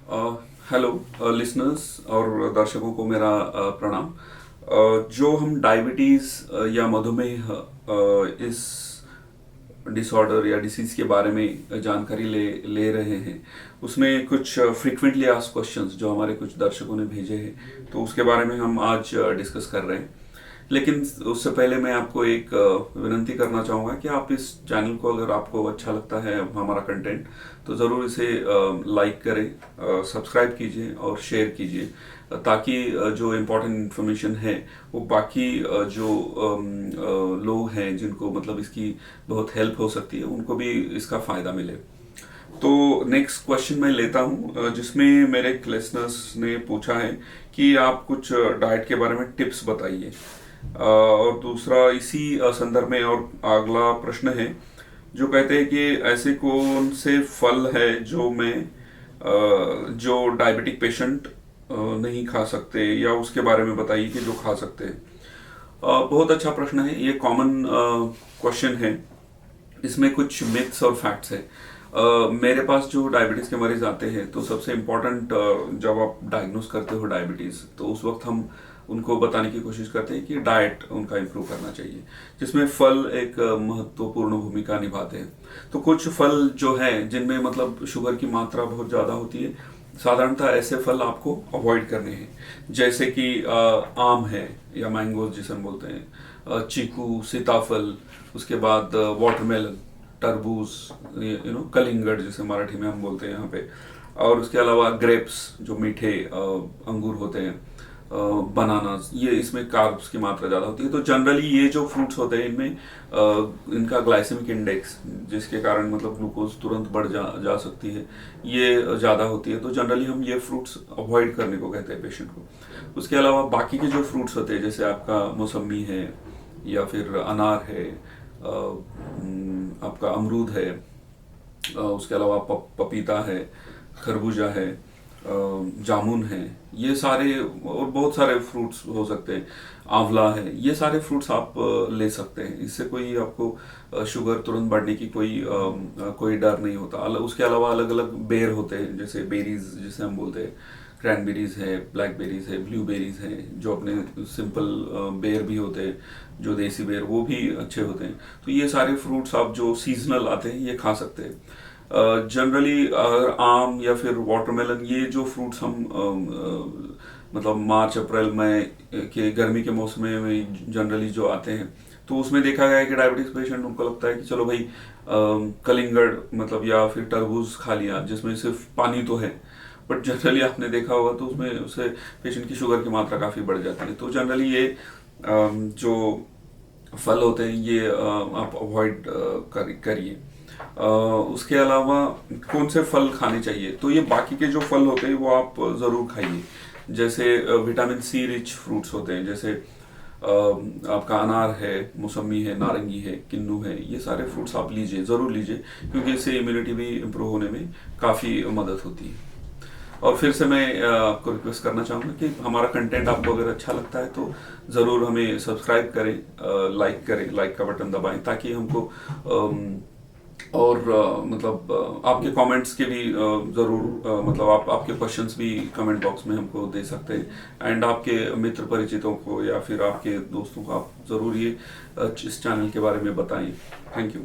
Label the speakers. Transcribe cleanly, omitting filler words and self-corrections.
Speaker 1: Hello listeners और दर्शकों को मेरा प्रणाम। जो हम डायबिटीज़ या मधुमेह इस डिसऑर्डर या डिसीज़ के बारे में जानकारी ले ले रहे हैं, उसमें कुछ फ्रीक्वेंटली आस्क्ड क्वेश्चंस जो हमारे कुछ दर्शकों ने भेजे हैं, तो उसके बारे में हम आज डिस्कस कर रहे हैं। लेकिन उससे पहले मैं आपको एक विनंती करना चाहूँगा कि आप इस चैनल को, अगर आपको अच्छा लगता है हमारा कंटेंट, तो ज़रूर इसे लाइक करें, सब्सक्राइब कीजिए और शेयर कीजिए, ताकि जो इम्पोर्टेंट इन्फॉर्मेशन है वो बाकी जो लोग हैं जिनको मतलब इसकी बहुत हेल्प हो सकती है, उनको भी इसका फ़ायदा मिले। तो नेक्स्ट क्वेश्चन मैं लेता हूँ, जिसमें मेरे लिसनर्स ने पूछा है कि आप कुछ डाइट के बारे में टिप्स बताइए। और दूसरा इसी संदर्भ में और अगला प्रश्न है जो कहते हैं कि ऐसे कौन से फल है जो डायबिटिक पेशेंट नहीं खा सकते, या उसके बारे में बताइए कि जो खा सकते हैं। बहुत अच्छा प्रश्न है, ये कॉमन क्वेश्चन है। इसमें कुछ मिथ्स और फैक्ट्स है। मेरे पास जो डायबिटीज़ के मरीज आते हैं, तो सबसे इम्पोर्टेंट, जब आप डायग्नोस करते हो डायबिटीज़, तो उस वक्त हम उनको बताने की कोशिश करते हैं कि डाइट उनका इम्प्रूव करना चाहिए, जिसमें फल एक महत्वपूर्ण भूमिका निभाते हैं। तो कुछ फल जो हैं जिनमें मतलब शुगर की मात्रा बहुत ज़्यादा होती है, साधारणतः ऐसे फल आपको अवॉइड करने हैं, जैसे कि आम है या मैंगोज जिसे हम बोलते हैं, चीकू, सीताफल, उसके बाद वाटरमेलन, तरबूज, कलिंगड़ जिसे मराठी में हम बोलते हैं यहाँ पे, और उसके अलावा ग्रेप्स जो मीठे अंगूर होते हैं, बनानास, ये इसमें कार्ब्स की मात्रा ज़्यादा होती है। तो जनरली ये जो फ्रूट्स होते हैं, इनमें इनका ग्लाइसेमिक इंडेक्स, जिसके कारण मतलब ग्लूकोज तुरंत बढ़ जा सकती है, ये ज़्यादा होती है। तो जनरली हम ये फ्रूट्स अवॉइड करने को कहते हैं पेशेंट को। उसके अलावा बाकी के जो फ्रूट्स होते हैं, जैसे आपका मौसमी है या फिर अनार है, आपका अमरूद है, उसके अलावा पपीता है, खरबूजा है, जामुन है, ये सारे और बहुत सारे फ्रूट्स हो सकते हैं, आंवला है, ये सारे फ्रूट्स आप ले सकते हैं। इससे कोई आपको शुगर तुरंत बढ़ने की कोई डर नहीं होता। उसके अलावा अलग अलग बेर होते हैं, जैसे बेरीज जिसे हम बोलते हैं, क्रैनबेरीज है, ब्लैकबेरीज है, ब्लूबेरीज है, जो अपने सिंपल बेर भी होते हैं, जो देसी बेर, वो भी अच्छे होते हैं। तो ये सारे फ्रूट्स आप जो सीजनल आते हैं, ये खा सकते हैं। जनरली आम या फिर वाटरमेलन, ये जो फ्रूट्स हम मतलब मार्च अप्रैल में के गर्मी के मौसम में जनरली जो आते हैं, तो उसमें देखा गया है कि डायबिटीज पेशेंट, उनको लगता है कि चलो भाई कलिंगड़ मतलब या फिर तरबूज खा लिया जिसमें सिर्फ पानी तो है, बट जनरली आपने देखा होगा तो उसमें उससे पेशेंट की शुगर की मात्रा काफ़ी बढ़ जाती है। तो जनरली ये जो फल होते हैं, ये आप अवॉइड करिए। उसके अलावा कौन से फल खाने चाहिए, तो ये बाकी के जो फल होते हैं वो आप ज़रूर खाइए। जैसे विटामिन सी रिच फ्रूट्स होते हैं, जैसे आपका अनार है, मौसमी है, नारंगी है, किन्नू है, ये सारे फ्रूट्स आप लीजिए, ज़रूर लीजिए, क्योंकि इससे इम्यूनिटी भी इम्प्रूव होने में काफ़ी मदद होती है। और फिर से मैं आपको रिक्वेस्ट करना चाहूँगा कि हमारा कंटेंट आपको अगर अच्छा लगता है तो ज़रूर हमें सब्सक्राइब करें, लाइक करें, लाइक का बटन दबाएं, ताकि हमको और मतलब आपके कमेंट्स के भी ज़रूर मतलब आपके क्वेश्चंस भी कमेंट बॉक्स में हमको दे सकते हैं। एंड आपके मित्र परिचितों को या फिर आपके दोस्तों को आप ज़रूर ये इस चैनल के बारे में बताएं। Thank you.